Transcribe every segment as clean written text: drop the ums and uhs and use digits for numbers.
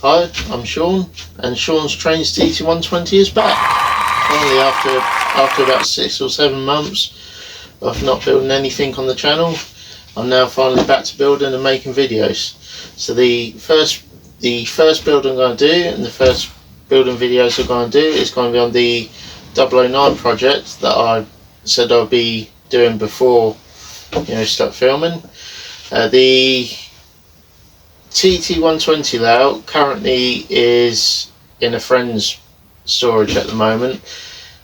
Hi, I'm Sean, and Sean's Trains TT120 is back. Finally, after about 6 or 7 months of not building anything on the channel, I'm now finally back to building and making videos. So the first build I'm going to do, and the first building videos I'm going to do, is going to be on the OO9 project that I said I'll be doing before start filming. The TT120 layout currently is in a friend's storage at the moment,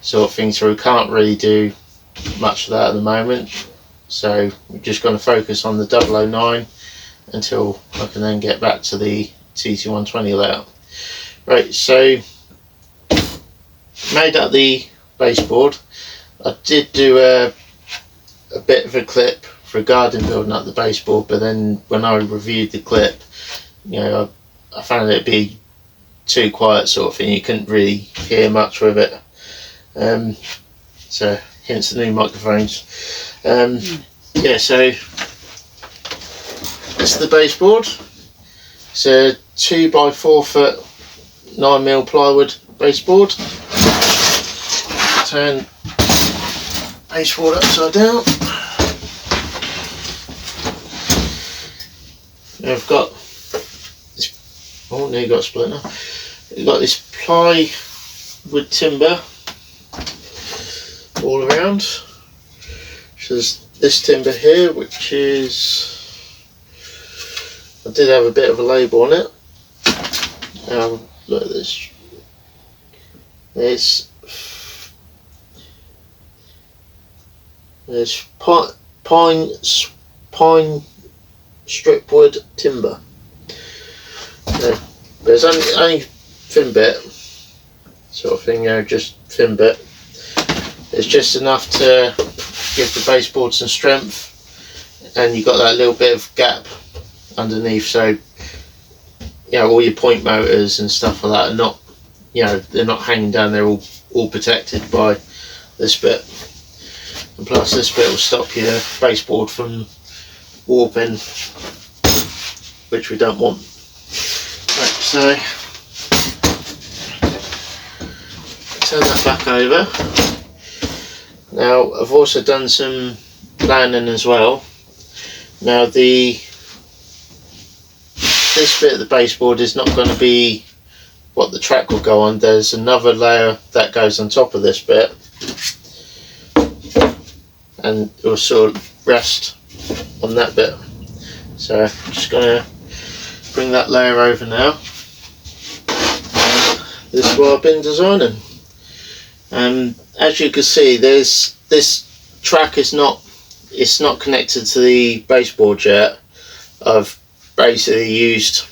sort of thing, so we can't really do much of that at the moment, so we're just going to focus on the OO9 until I can then get back to the TT120 layout. Right, so made up the baseboard. I did do a bit of a clip regarding building up the baseboard, but then when I reviewed the clip, I found it to be too quiet, sort of thing. You couldn't really hear much with it. So hence the new microphones. Yeah, so this is the baseboard. It's a 2x4 foot 9mm plywood baseboard. Turn baseboard upside down. Now I've got this. Oh, now you got a split now. You've got this plywood timber all around. So there's this timber here, which is, I did have a bit of a label on it. Now look at this. There's pine stripwood timber. There's only thin bit, sort of thing, just thin bit. It's just enough to give the baseboard some strength, and you've got that little bit of gap underneath, so all your point motors and stuff like that are not, they're not hanging down, they're all protected by this bit. And plus this bit will stop your baseboard from warping, which we don't want. Right, so turn that back over. Now I've also done some planning as well. Now this bit of the baseboard is not going to be what the track will go on. There's another layer that goes on top of this bit, and it will sort of rest on that bit. So I'm just going to bring that layer over now. This is what I've been designing. As you can see, this track is not connected to the baseboard yet. I've basically used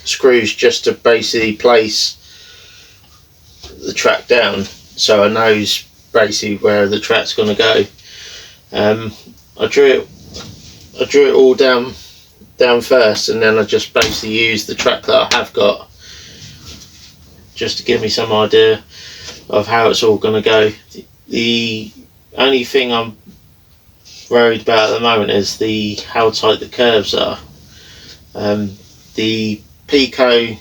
screws just to basically place the track down, so I know basically where the track's going to go. I drew it all down first, and then I just basically used the track that I have got just to give me some idea of how it's all going to go. The only thing I'm worried about at the moment is how tight the curves are. The Pico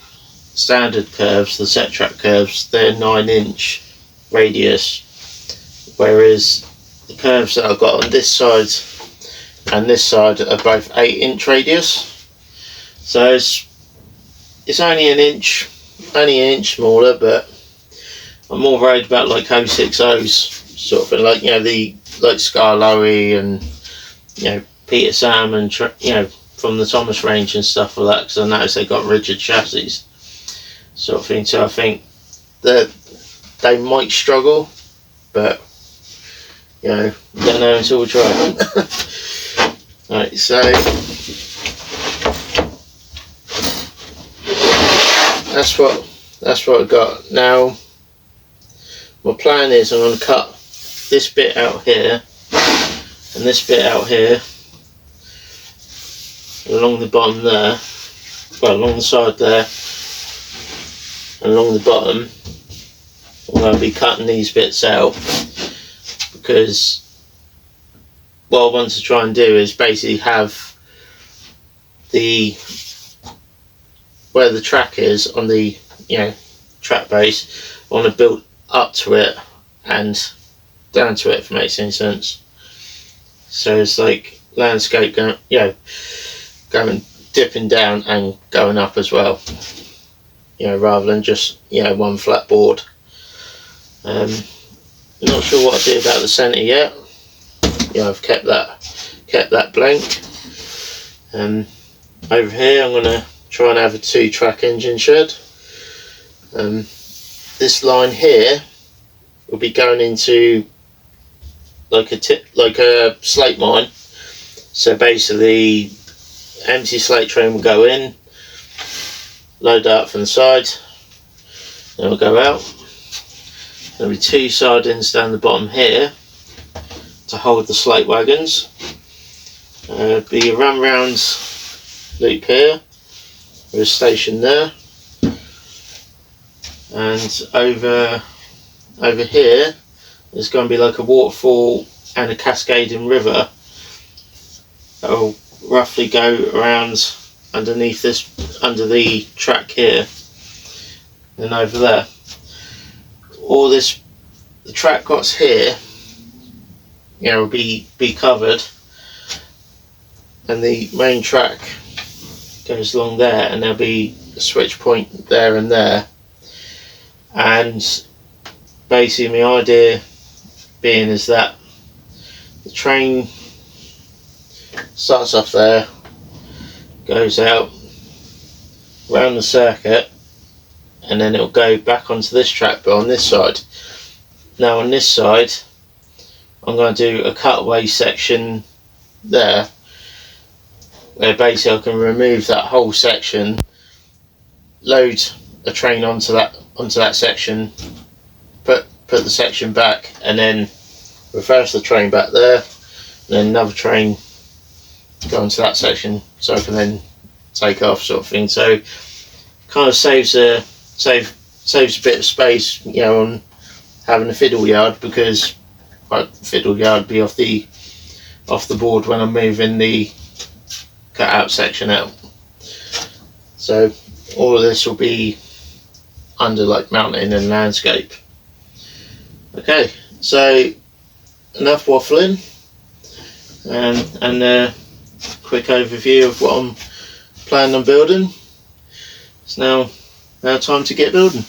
standard curves, the set track curves, they're 9-inch radius, whereas the curves that I've got on this side and this side are both 8-inch radius. So it's only an inch smaller, but I'm more worried about like O60s sort of thing, like like Scarloey and Peter Sam and from the Thomas range and stuff like that, because I noticed they got rigid chassis sort of thing. So I think that they might struggle, but you don't know until we try. Right, so that's what I got. Now my plan is I'm going to cut this bit out here and this bit out here along the bottom there, well, along the side there and along the bottom. I'm going to be cutting these bits out because what I want to try and do is basically have where the track is on the track base. I want to build up to it and down to it, if it makes any sense. So it's like landscape going, going dipping down and going up as well. Rather than just one flat board. Not sure what I do about the centre yet. I've kept that blank. Over here I'm going to try and have a 2-track engine shed. This line here will be going into like a slate mine. So basically, empty slate train will go in, load up from the side, then we'll go out. There'll be 2 sidings down the bottom here to hold the slate wagons. Be a run round loop here with a station there, and over here there's going to be like a waterfall and a cascading river that will roughly go around under the track here, and over there. All this, the track got here, will be covered, and the main track goes along there, and there'll be a switch point there and there. And basically my idea being is that the train starts off there, goes out around the circuit, and then it'll go back onto this track, but on this side. Now on this side I'm going to do a cutaway section there, where basically I can remove that whole section, load a train onto that section, put the section back, and then reverse the train back there, and then another train go into that section, so I can then take off, sort of thing. So kind of saves a bit of space, on having a fiddle yard, because fiddle yard be off the board when I'm moving the cut out section out. So all of this will be under like mountain and landscape. Okay, so enough waffling, and a quick overview of what I'm planning on building. It's now time to get building.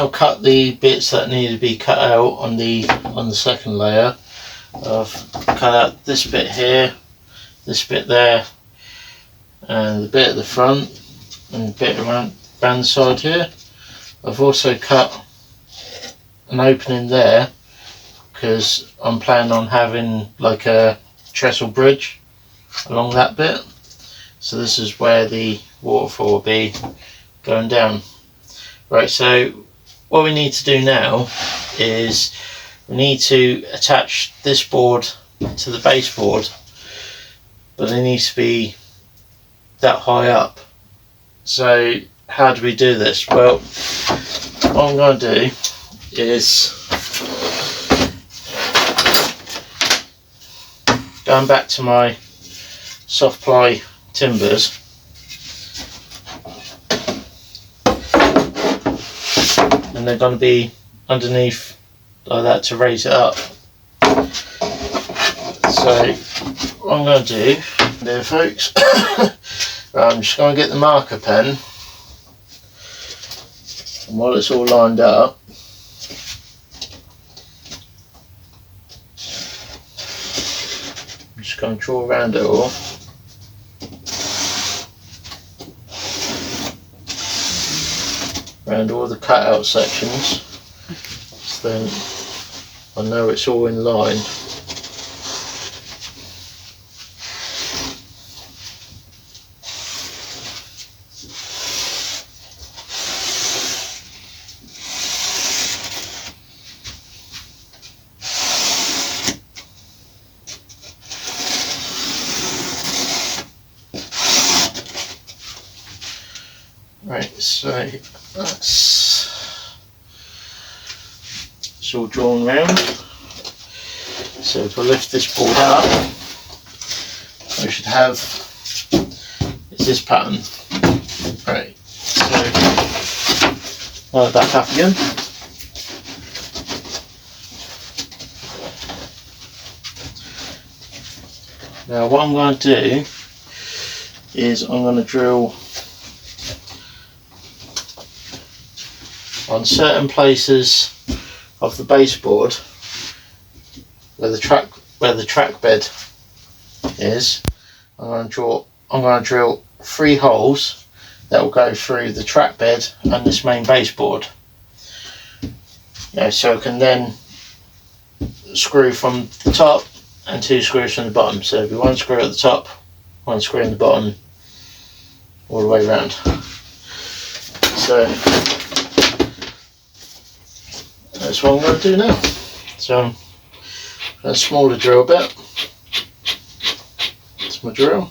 now cut the bits that need to be cut out on the second layer. I've cut out this bit here, this bit there, and the bit at the front, and the bit around the side here. I've also cut an opening there because I'm planning on having like a trestle bridge along that bit. So this is where the waterfall will be going down. Right, so what we need to do now is we need to attach this board to the baseboard, but it needs to be that high up. So how do we do this? Well, what I'm going to do is, going back to my soft ply timbers, and they're going to be underneath like that to raise it up. So what I'm going to do there, folks, I'm just going to get the marker pen, and while it's all lined up, I'm just going to draw around it all. Around all the cutout sections, so then I know it's all in line. Right, so that's it's all drawn round. So if I lift this board up, I should have, it's this pattern. Right, so line it back up again. Now what I'm going to do is I'm going to drill on certain places of the baseboard where the track bed is. I'm going to drill 3 holes that will go through the track bed and this main baseboard. So I can then screw from the top and 2 screws from the bottom. So it'll be 1 screw at the top, 1 screw in the bottom, all the way around. So that's what I'm going to do now. So a smaller drill bit. That's my drill.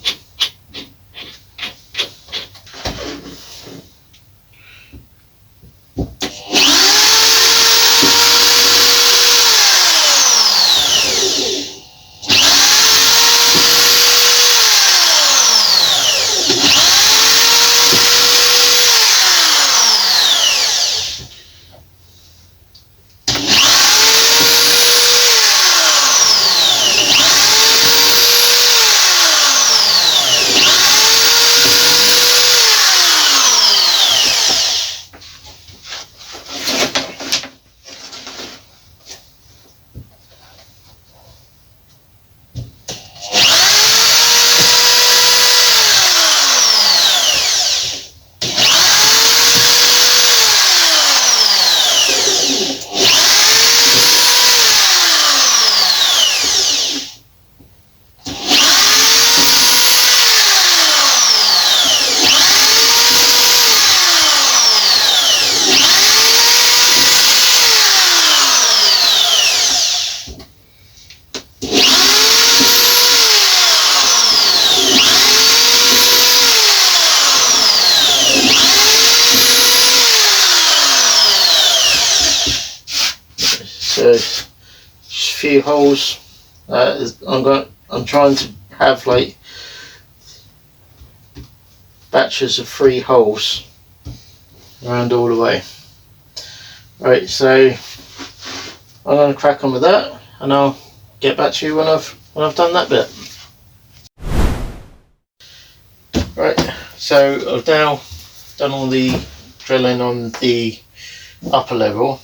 So just a few holes. I'm trying to have like batches of 3 holes around all the way. Right, so I'm going to crack on with that, and I'll get back to you when I've done that bit. Right, so I've now done all the drilling on the upper level,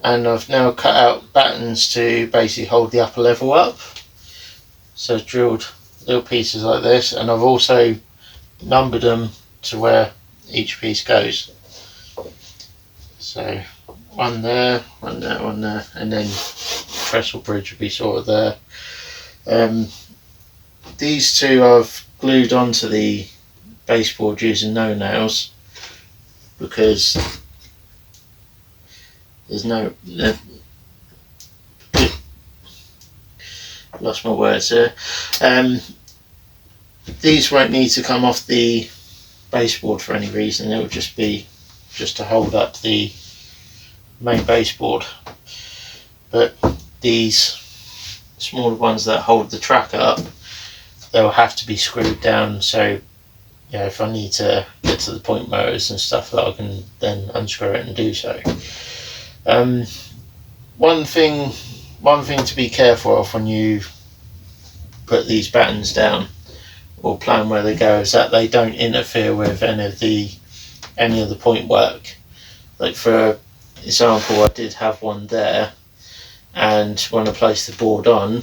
and I've now cut out battens to basically hold the upper level up. So I've drilled little pieces like this, and I've also numbered them to where each piece goes. So one there, one there, one there, and then the trestle bridge will be sort of there. These two I've glued onto the baseboard using no nails, because there's no lost my words here. These won't need to come off the baseboard for any reason. It will just be to hold up the main baseboard. But these smaller ones that hold the track up, they'll have to be screwed down. So yeah, if I need to get to the point motors and stuff, that I can then unscrew it and do so. One thing to be careful of when you put these battens down or plan where they go is that they don't interfere with any of the point work. Like for example, I did have one there, and when I placed the board on,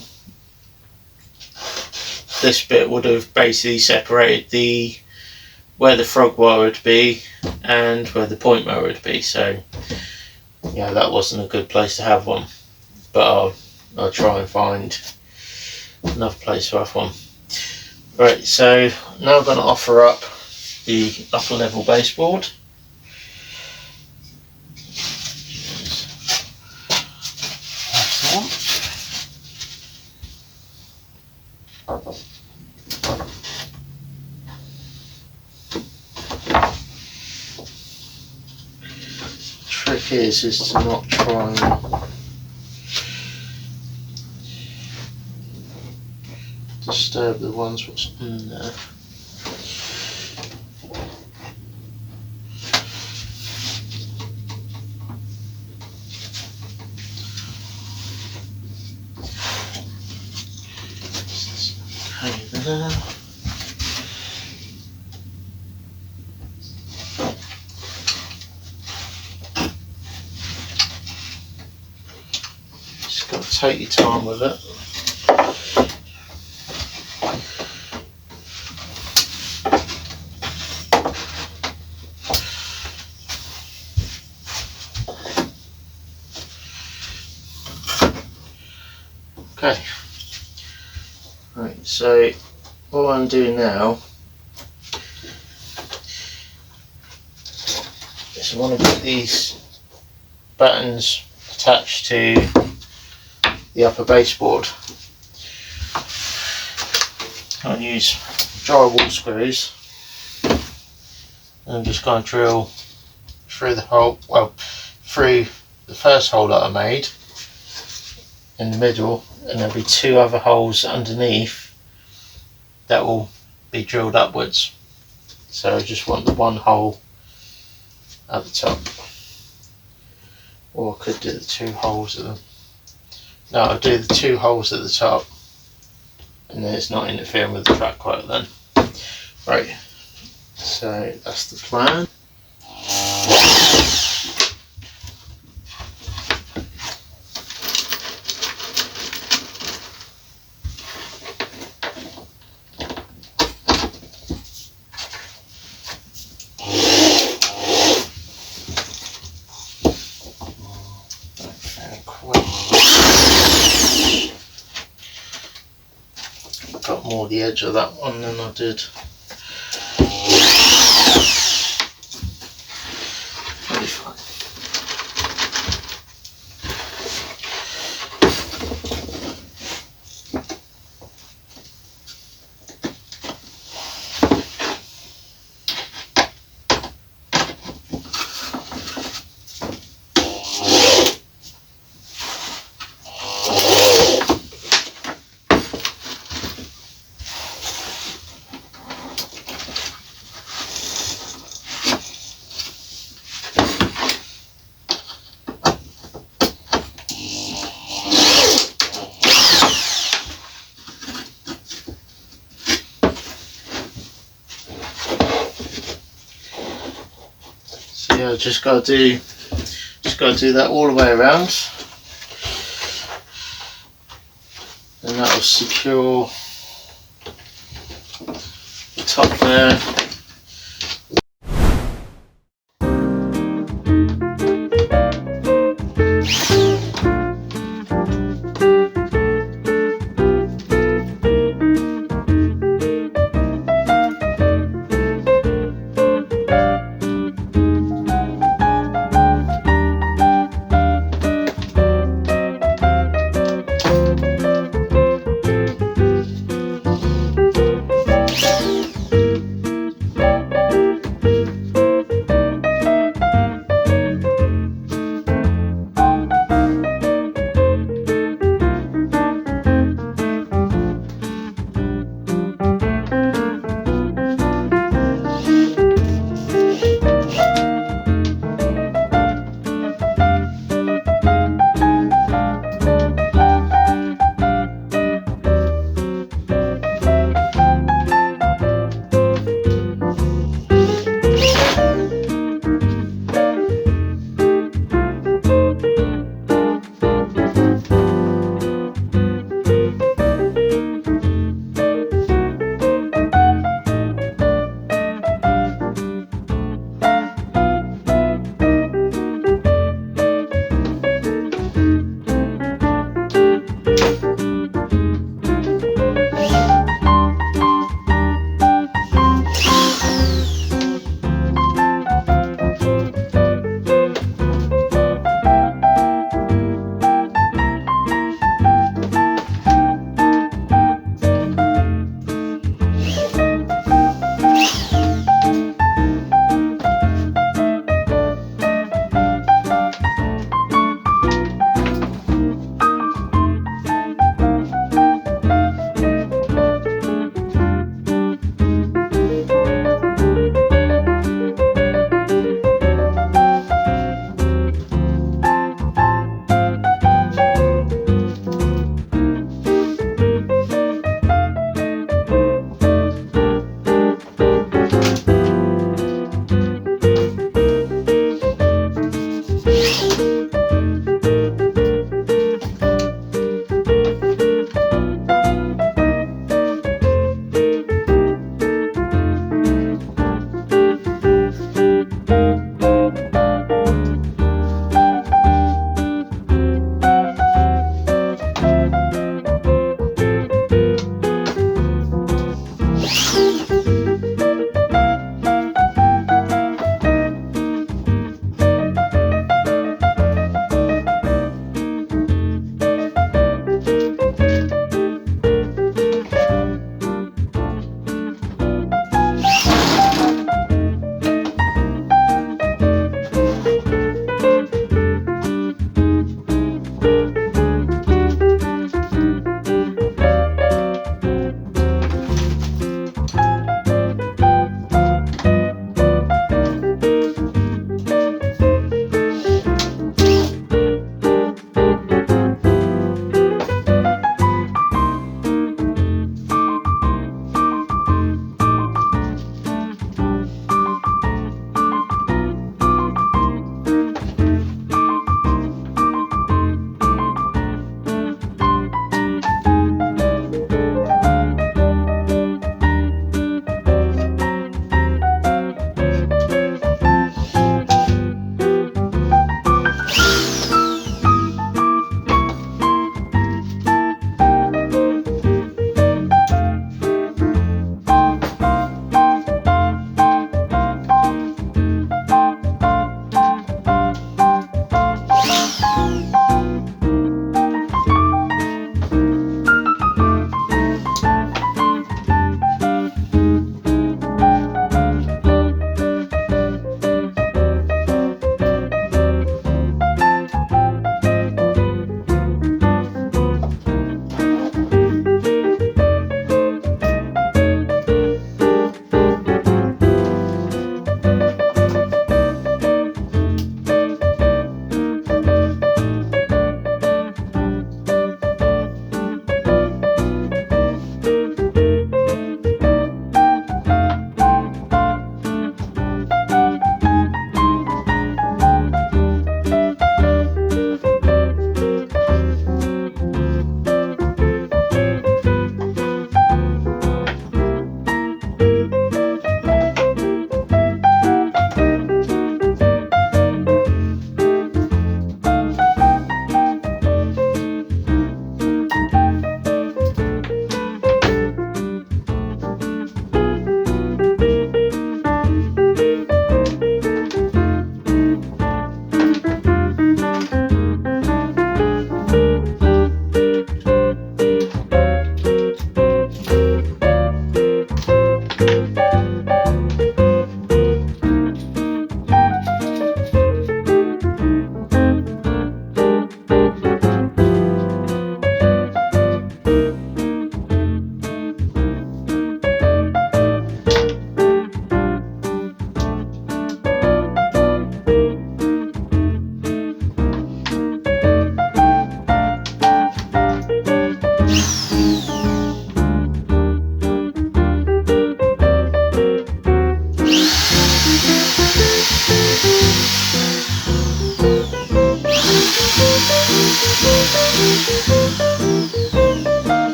this bit would have basically separated where the frog wire would be and where the point mower would be. So yeah, that wasn't a good place to have one, but I'll try and find another place to have one. Right, so now I'm going to offer up the upper level baseboard. Trick is to not try and disturb the ones what's in there. Okay, there. Just got to take your time with it. Okay, right, so what I'm doing now is I want to get these battens attached to the upper baseboard. I'll use drywall screws, and I'm just going to drill through the hole, through the first hole that I made in the middle, and there'll be two other holes underneath that will be drilled upwards. So I just want the one hole at the top, or I could do the two holes at them. No, I'll do the two holes at the top, and then it's not interfering with the track work then. Right, so that's the plan. Got more the edge of that one than I did. Very fine. Yeah, just got to just got to do that all the way around, and that will secure the top there.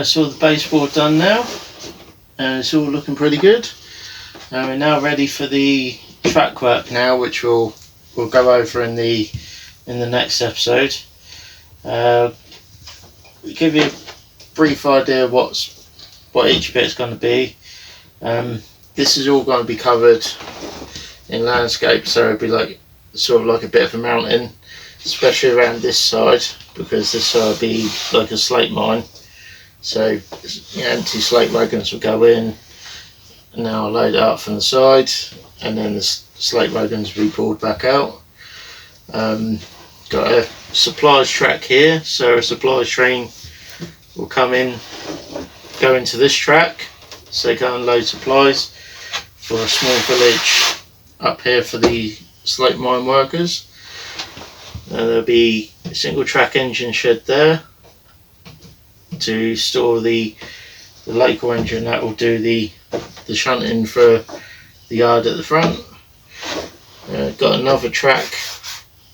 that's all the baseboard done now, and it's all looking pretty good. And we're now ready for the track work now, which we'll go over in the next episode. We'll give you a brief idea of what each bit's going to be. This is all going to be covered in landscape, so it'll be like sort of like a bit of a mountain, especially around this side, because this side will be like a slate mine. So empty slate wagons will go in, and now I'll load it up from the side, and then the slate wagons will be pulled back out. Got a supplies track here, so a supplies train will come in, go into this track, so go and load supplies for a small village up here for the slate mine workers. There'll be a single track engine shed there to store the local engine that will do the shunting for the yard at the front. Got another track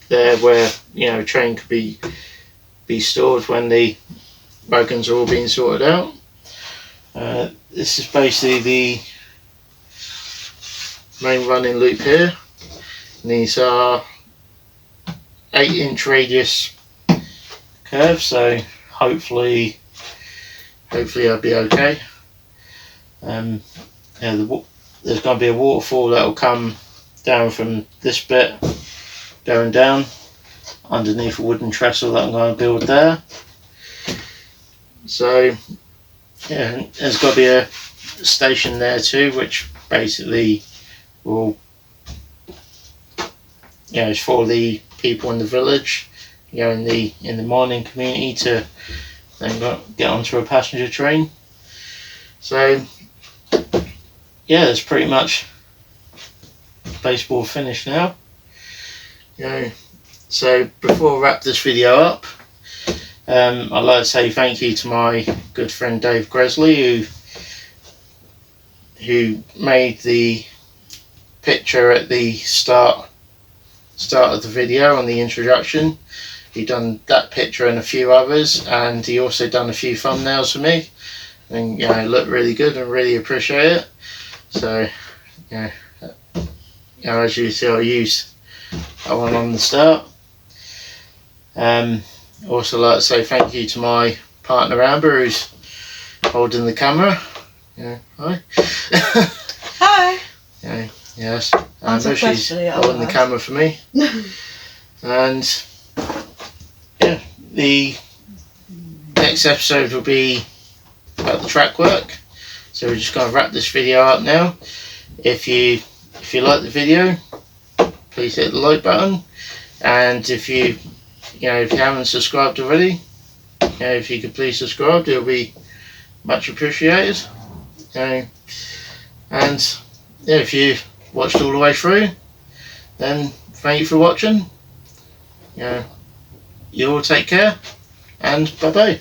there where a train could be stored when the wagons are all being sorted out. This is basically the main running loop here. And these are 8-inch radius curves, so hopefully I'll be okay. There's going to be a waterfall that will come down from this bit, going down underneath a wooden trestle that I'm going to build there. So yeah, there's got to be a station there too, which basically will, is for the people in the village, in the mining community, to then get onto a passenger train. So yeah, it's pretty much baseboard finished now. So before I wrap this video up, I'd like to say thank you to my good friend Dave Gresley, who made the picture at the start of the video on the introduction. He done that picture and a few others, and he also done a few thumbnails for me, and it looked really good and really appreciate it. So as you see, I used that one on the start. Also like to say thank you to my partner Amber, who's holding the camera. Hi. Hi. Yes, Amber, she's holding the camera for me. And yeah, the next episode will be about the track work. So we're just going to wrap this video up now. If you like the video, please hit the like button, and if you haven't subscribed already, if you could please subscribe, it'll be much appreciated. And if you watched all the way through, then thank you for watching. You all take care, and bye bye.